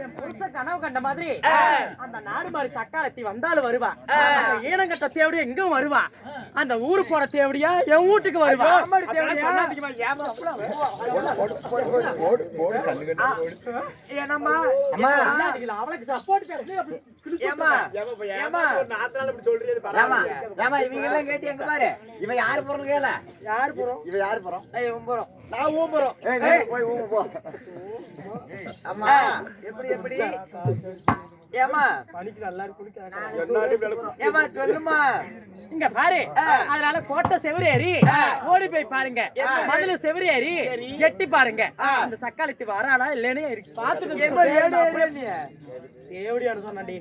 என் புருஷ கனவு கண்ட மாதிரி அந்த நாடு மாதிரி சக்காலத்தி வந்தாலும் வருவா. ஈனங்கட்ட தேவடியா எங்கும் வருவா. அந்த ஊரு போற தேவடியா என் வீட்டுக்கு வருவா. அவளுக்கு சப்போர்ட் கேட்டு எங்க பாரு இவன் யாரு போறோம் கேள யாரு போறோம் இவ யாரு போறோம் இவன் போறோம் நான் ஊம் போறோம் போய் ஊம் போ. அம்மா எப்படி எப்படி ஏமா பணிக்கு நல்லா ஏமா சொல்லுமா இங்க பாரு. அதனால கோட்டை செவரேறி ஓடி போய் பாருங்க. மதுல செவரேறி எட்டி பாருங்க. அந்த சக்காலத்தி வராளா இல்லன்னு பாத்துட்டு தேவடியான்னு சொன்னாண்டி.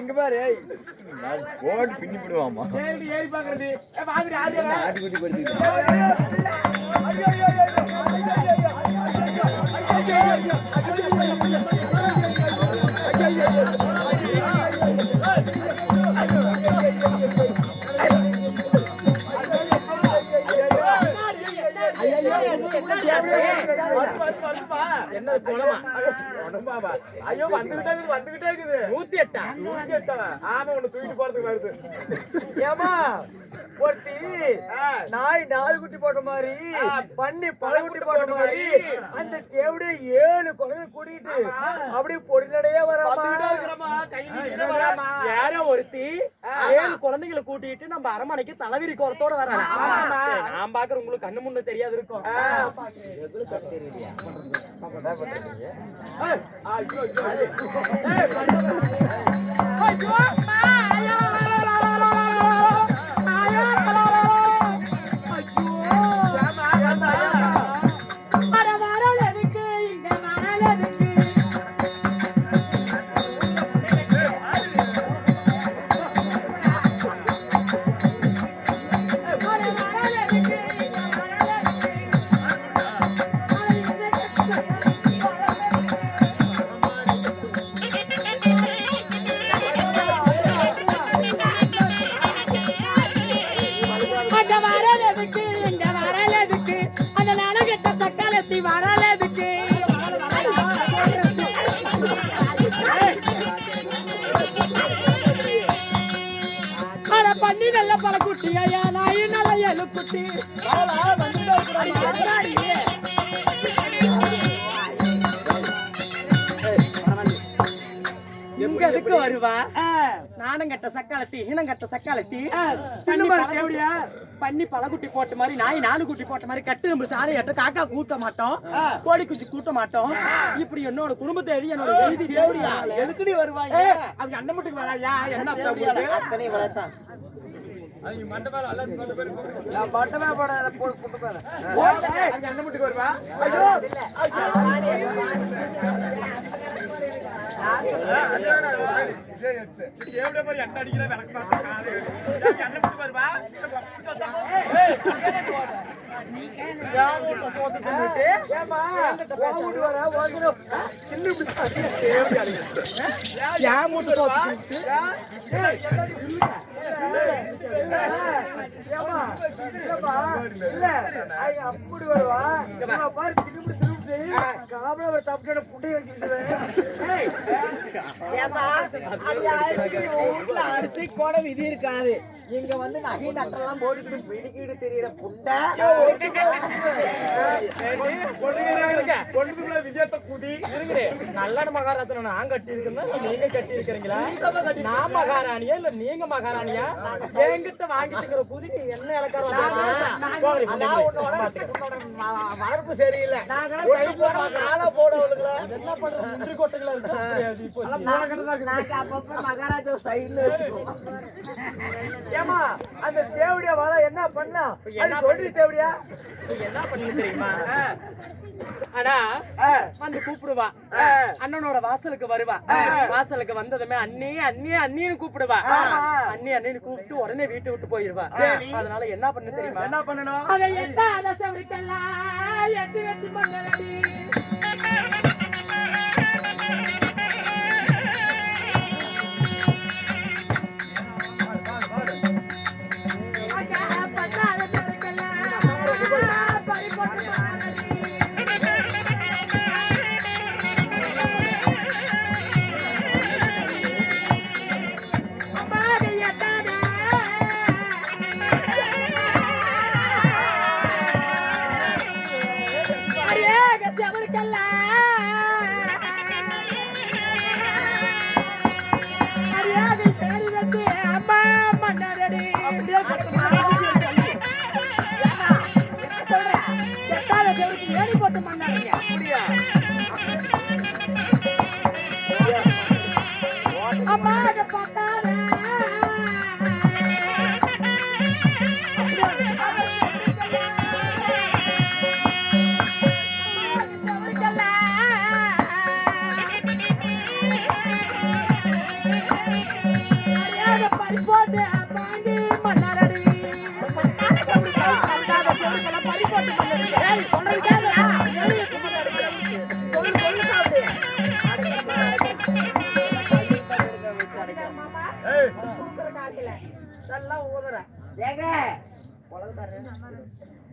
இங்க பாரு ஓடி பின்னி விடுவாமா ஏறி பாக்குறது ஆட்டுக்குட்டி படுத்து என்ன போலமா ஐயோ வந்துகிட்டே இருக்குது 108 ஆமா ஒண்ணு தூக்கிட்டு போறதுக்கு வருது. ஏமா ஒட்டி நாய் 4 குட்டி போட்ட மாதிரி பண்ணி பல குட்டி போட்ட மாதிரி அந்த தேவடிய 7 குழந்தை கூட்டிட்டு அப்படியே பொடிநடையே வராமா யாரோ ஒருத்தி 7 குழந்தைகளை கூட்டிட்டு நம்ம அரமனைக்கு தலைவிரி கோலத்தோட வராங்க. நான் பாக்குற உங்களுக்கு கண்ணு முன்ன தெரியாது இருக்கும். பண்ணி நல்ல பல குட்டி ஐயா நாய் நல்ல 7 குட்டி எதுக்கு வருவா? நானும் கட்ட சக்காலத்தி ஹீனம் கட்ட சக்காலத்தி பண்ணி பழகுட்டி போட்ட மாதிரி நாய் 4 குட்டி போட்ட மாதிரி கட்டு நம்ம சாலையாட்ட காக்கா கூட்ட மாட்டோம், கோழி குச்சி கூட்ட மாட்டோம். இப்படி என்னோட குடும்ப தேடி என்னோட எழுதி தேவடியா எதுக்குடி வருவாங்க? அவங்க அண்ணன் மட்டும் வராயா? என்ன அத்தனை வளர்த்தான் மண்டபமே போட அண்ணன் மட்டுக்கு வருவா. அப்படி வருவா அரிசி கூட விதி இருக்காது. இங்க வந்து நகை நட்டெல்லாம் போட்டுக்கிட்டு பிடிக்கிட்டு தெரியற புண்டை விஜயத்தை கூட்டி நல்ல மகாராஜனை நான் கட்டி இருக்கேன்னா நீங்க கட்டி இருக்கிறீங்களா? நான் மகாராணியா இல்ல நீங்க மகாராணியா? என்கிட்ட வாங்கிட்டுங்கிற புதி என்ன இலக்காரம் வளர்ப்பு சரியில்லை. என்ன பண்றது கொட்டைகளா மகாராஜா சைடுல ஏமா அந்த தேவடியா வர என்ன பண்ணா சொல்லி தேவடியா என்ன பண்ணு தெரியுமா? ஆனா வந்து கூப்பிடுவா, அண்ணனோட வாசலுக்கு வருவா. வாசலுக்கு வந்ததுமே அண்ணி அண்ணி அண்ணின்னு கூப்பிடுவா. அண்ணி அண்ணின்னு கூப்பிட்டு உடனே வீட்டை விட்டு போயிருவா. அதனால என்ன பண்ணு தெரியுமா? என்ன பண்ணணும்? அதை எட்டு வச்சு பண்ணி எட்டாத செவருக்கு ஏணி போட்டு மண்ணாதீங்க. அப்படியா? அம்மா அதை பார்த்தாரே. பறிப்போட்டு பாண்டி மன்னாரடி. பறிப்போட்டு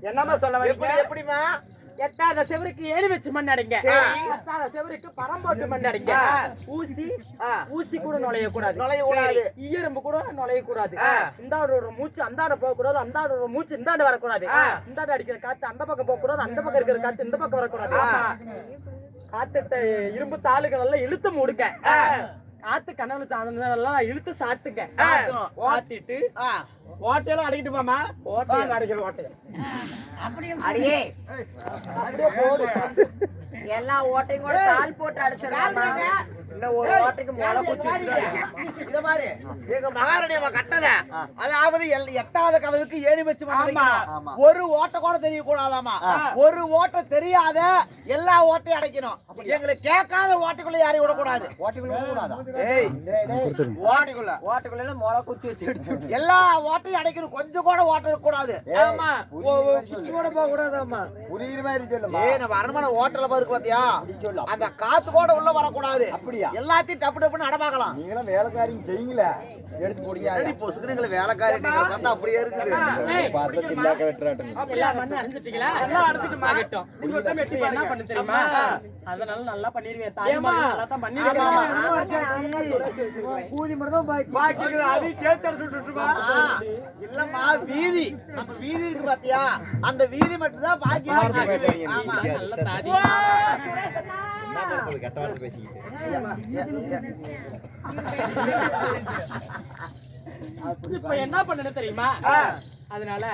என்னமா சொல்ல வரீங்க? எப்படிமா? எட்டாத செவருக்கு ஏறி வச்சு மண்ணடிங்க. சரி. எட்டாத செவருக்கு பரம் போட்டு மண்ணடிங்க. ஊசி ஊசி கூட நுழைய கூடாது. நுழையக்கூடாது. ஈயரம்பு கூட நுழைய கூடாது. இந்தாடு ஒரு மூச்சு அந்தாடு போக கூடாது. அந்தாடு ஒரு மூச்சு இந்தாண்டு வரக்கூடாது. இந்தாண்டு அடிக்கிற காத்து அந்த பக்கம் போக கூடாது. அந்த பக்கம் இருக்கிற காத்து இந்த பக்கம் வரக்கூடாது. காத்துட்ட இரும்பு தாளுகள் எல்லாம் இழுத்து மூடுங்க. காத்து கனவுல சாதனெல்லாம் இழுத்து சாத்துங்க. சாத்திட்டு ஓட்டையெல்லாம் அடிக்கிட்டு போமா? ஓட்டை அடிக்கிற ஓட்டை அடியே அப்படியே போடு. எல்லா ஓட்டையும் கூட தாள் போட்டு அடிச்சிடறாங்க. இன்னும் ஒரு ஓட்டைக்கு முளை குச்சி வச்சிருக்காங்க. இந்த மாதிரி எங்க மகாராணி அவ கட்டல. அதாவது எட்டாவது கதவுக்கு ஏணி வச்சு மண்ணடிக்கணும். ஒரு ஓட்டை கூட தெரியக்கூடாதாமா. ஒரு ஓட்டை தெரியாத எல்லா ஓட்டையும் அடைக்கணும். எங்களை கேட்காத ஓட்டைக்குள்ள யாரையும் விடக்கூடாது. ஓட்டைக்குள்ள விடக்கூடாதா? ஏய் ஓட்டைக்குள்ள முளை குச்சி வச்சு எல்லா ஓட்டையும் அடைக்கணும். கொஞ்சம் கூட ஓட்டை கூடாது. ஆமா குச்சி கூட போக கூடாதாமா. புரியுற மாதிரி சொல்லுமா? ஏய் நம்ம அரண்மனை ஓட்டல பாருக்கு பாத்தியா? அந்த காத்து கூட உள்ள வரக்கூடாது. அப்படியா? எல்லாத்தையும் டப்பு டப்புன்னு அடபாக்கலாம். நீங்களும் வேலைக்காரிங்க செய்யுங்களே. எடுத்து போடியா? சரி பொசுக்குனங்கள வேலைக்காரி நீங்க சொன்னா அப்படியே இருக்குது. பார்த்து சின்ன கட்டறாட்டம். எல்லா மண்ணை அரைஞ்சிட்டீங்களா? எல்லாம் அரைஞ்சிட்டு மாகட்டும். நீங்க ஒண்ணு வெட்டி என்ன பண்ணு தெரியுமா? அதனால நல்லா பண்ணிருவீங்க. தாய்மா நல்லா தான் பண்ணிருக்கீங்க. கூலி மட்டும் பாக்கி இருக்குது. அது சேர்த்து எடுத்து விட்டுருமா? இல்லம்மா வீதி. நம்ம வீதி இருக்கு பாத்தியா? அந்த வீதி மட்டும் தான் பாக்கி இருக்கு. ஆமா நல்லா தாடி. இப்ப என்ன பண்ணு தெரியுமா? அதனால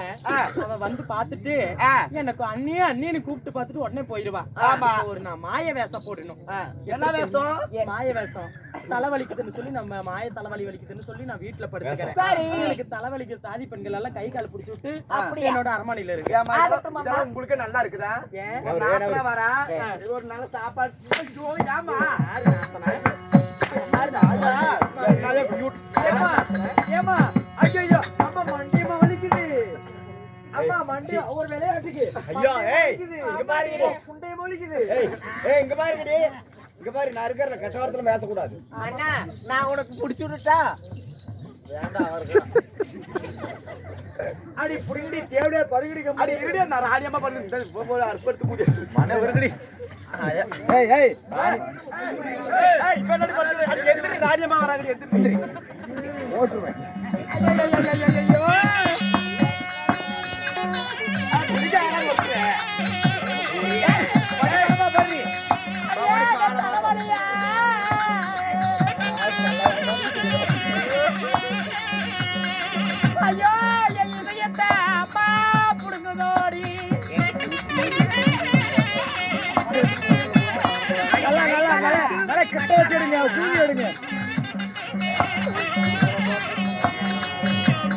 அவ வந்து பாத்துட்டு எனக்கு அண்ணின்னு கூப்பிட்டு பாத்துட்டு உடனே போயிடுவா. ஒரு நான் மாய வேஷம் போடணும். என்ன வேஷம்? மாய வேஷம். தலைவலிக்குதுன்னு சொல்லி நம்ம மாய தலைவலி வலிக்குதுன்னு சொல்லி நான் வீட்டுல படுத்துக்கிறேன். எனக்கு தலைவலிக்கிற தாதி பெண்கள் எல்லாம் கை கால் பிடிச்சு விட்டு அப்படி என்னோட அரண்மனையில இருக்கு. உங்களுக்கு நல்லா இருக்குதா? வரா ஒரு நல்ல சாப்பாடு. ஏமா ஐயோ அம்மா மண்டியமா வலிக்குது. அம்மா மண்டி ஒரு விளையாட்டுக்கு ஐயோ ஏய் இங்க பாருங்க குண்டையமா வலிக்குது. ஏய் இங்க பாருங்கடி. இங்க பாரு நான் இருக்கற கட்டவரத்துல பேச கூடாது. அண்ணா நான் உனக்கு புடிச்சு விட்டுட்டா? வேண்டாம் அவருக்கு. அடி புடிங்கடி தேவடே பருகடி கம்பி இருடி நான் ராணியம்மா பண்ணு போய் அர்ப்பத்து கூடி மன வருங்கடி. ஏய் ஏய் ஏய் இப்ப என்ன பண்றது? அடி எந்திரி ராணியம்மா வராங்கடி எந்திரி. ஓட்டுறேன். ஐயோ புடிங்க ஆனா ஓட்டுறே. ஏய் படமா பரி. ஐயோ என் இதயத்தை அப்பா புடுங்குதோடி. நல்லா கட்ட வச்சிடுங்க கூலி எடுங்க.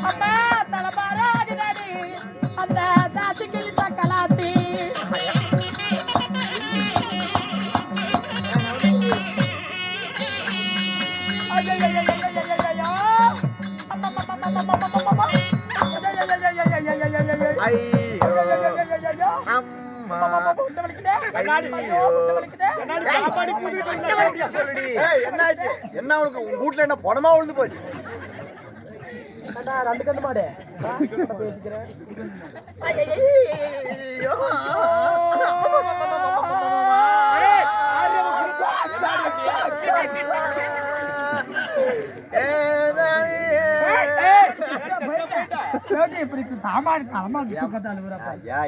அம்மா தலைபாராடி அந்த தாசி கிழித்த கலாத்தி. என்ன உனக்கு உங்க வீட்டுல என்ன பணமா விழுந்து போச்சு? ரெண்டு கண்டு மாடு பேசிக்கிறேன்.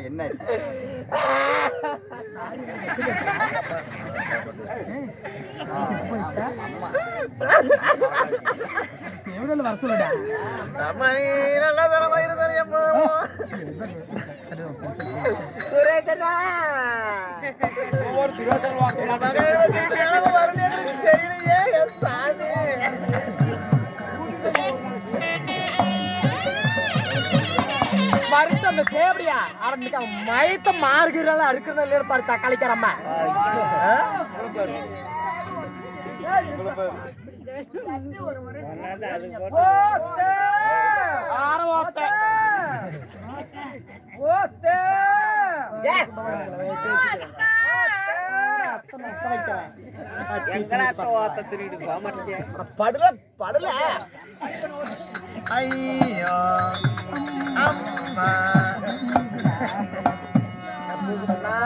என்ன எவ்வளவு வர சொல்லுடா சுரேஷனா தெரியலையே சாமி. மறுத்து அந்த தேவடியா அவனுக்கு அவன் மயத்த மாறுகிறால அறுக்கிறதா இல்லையா பாரு தக்காளிக்காரம்மா. எங்கடா தோத்த திருடி போக மாட்டேன். படல படல. ஐயோ அம்மா அது நல்லா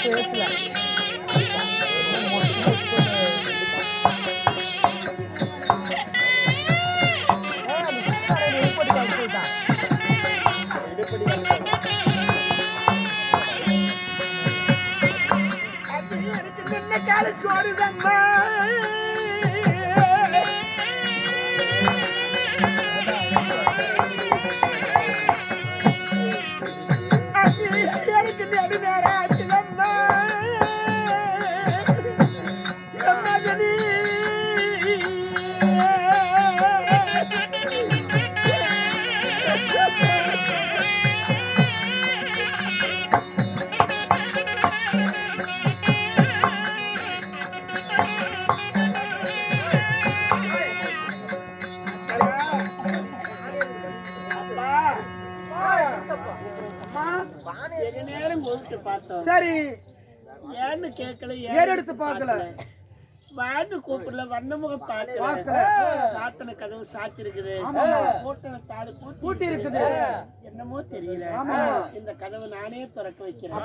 பேசல. சரி ஏன்னு கேட்கல, ஏறெடுத்து பார்க்கல, வான்னு கூப்பிடல, வண்ணமுகம் பார்க்கல, சாத்தன கதவு சாத்தி இருக்குது, கூட்டண தாடு பூட்டி இருக்குது, என்னமோ தெரியல. இந்த கதவு நானே திறக்க வைக்கிறேன்.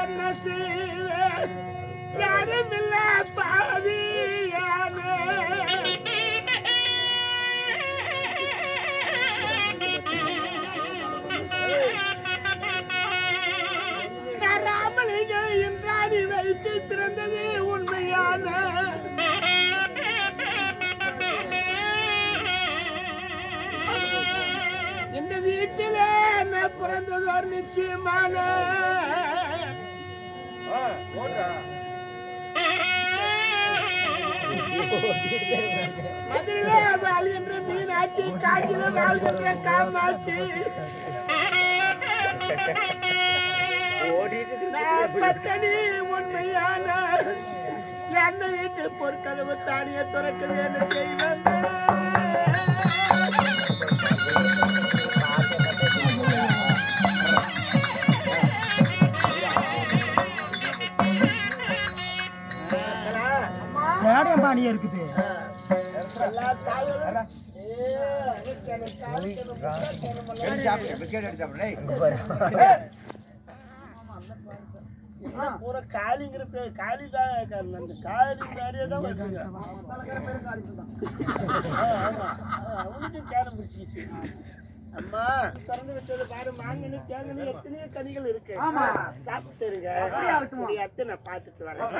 என்ன செய்வேன், யாருமில்ல பாவியான ராமலிங்க என்றாடி வைத்து பிறந்தது உண்மையான இந்த வீட்டில பிறந்ததோர் நிச்சயமான மதுரையிலே வாழி என்ற மீனாட்சி, காஞ்சியில வாழ்கின்ற காமாட்சி. ஓடிட்டு பத்தனி உண்மையான என்ன வீட்டு பொற்கதவு தானிய துறக்க வேண்டும் செய்வேன். சேடம்பாணியா இருக்குது. பூரா காலிங்கிற பேர் காலி தான் அந்த காலி நிறைய தான் வருதுங்க. அவனுக்கு கேரம் பிடிச்சிக்கிச்சு. அம்மா திறந்து வச்சது பாரு, மாங்கனி தேங்கனி எத்தனையோ கனிகள் இருக்கு. சாப்பிட்டுருங்க, அத்தை நான் பார்த்துட்டு வரேன்.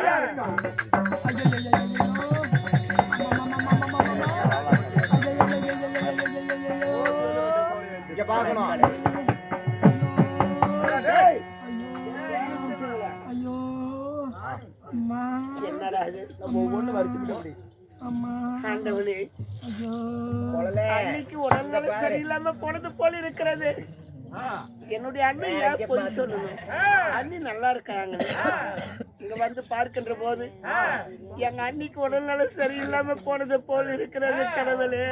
என்னடா இது, நம்ம ஒவ்வொன்னு வரிச்சுக்கிட்டோம். ஆண்டவனே, அன்னைக்கு உடல்நல சரியில்லாம போனது போல இருக்கிறது. என்னுடைய அண்ணன் ஏன் போய் சொல்லணும்? அண்ணி நல்லா இருக்காங்க. இங்க வந்து பார்க்கின்ற போது எங்க அன்னிக்கு உடல்நல சரியில்லாம போனது போல இருக்கிறது. கடவுளே,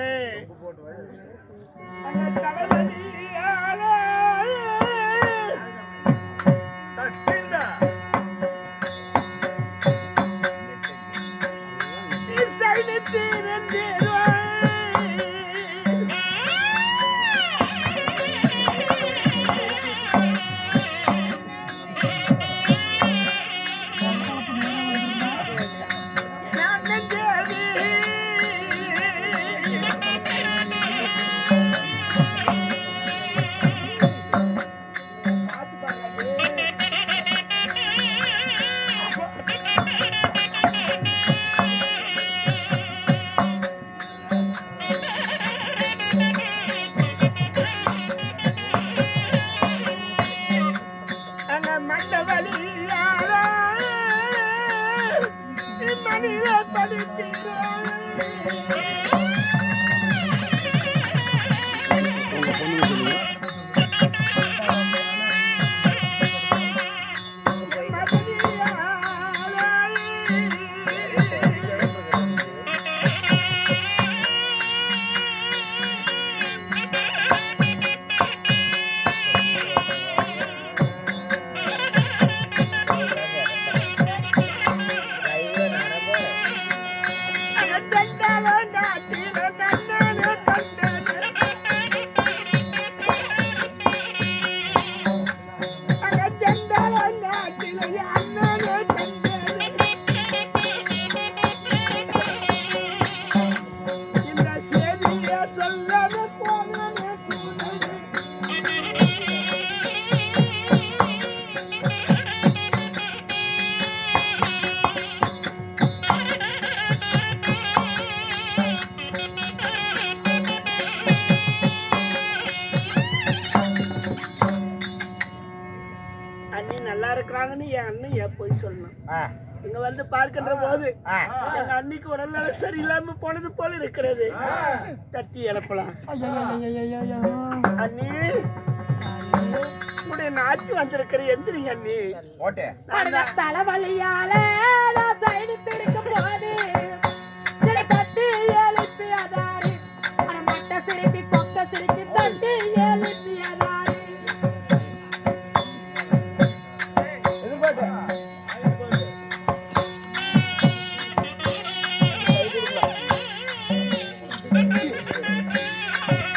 இங்க வந்து பார்க்கின்ற போது எங்க அன்னிக்கு உடல்நல சரியில்லாம போனது போல இருக்கிறது. தட்டி எழுப்பலாம். அண்ணி, உடைய நாச்சு வந்திருக்கிற எந்திரிங்க அண்ணி. தலைவலியால சைடு பிடிக்க போது தட்டி எழுப்பி அதாரி மட்ட சிரிப்பி கொக்க சிரிப்பி தட்டி எழுப்பி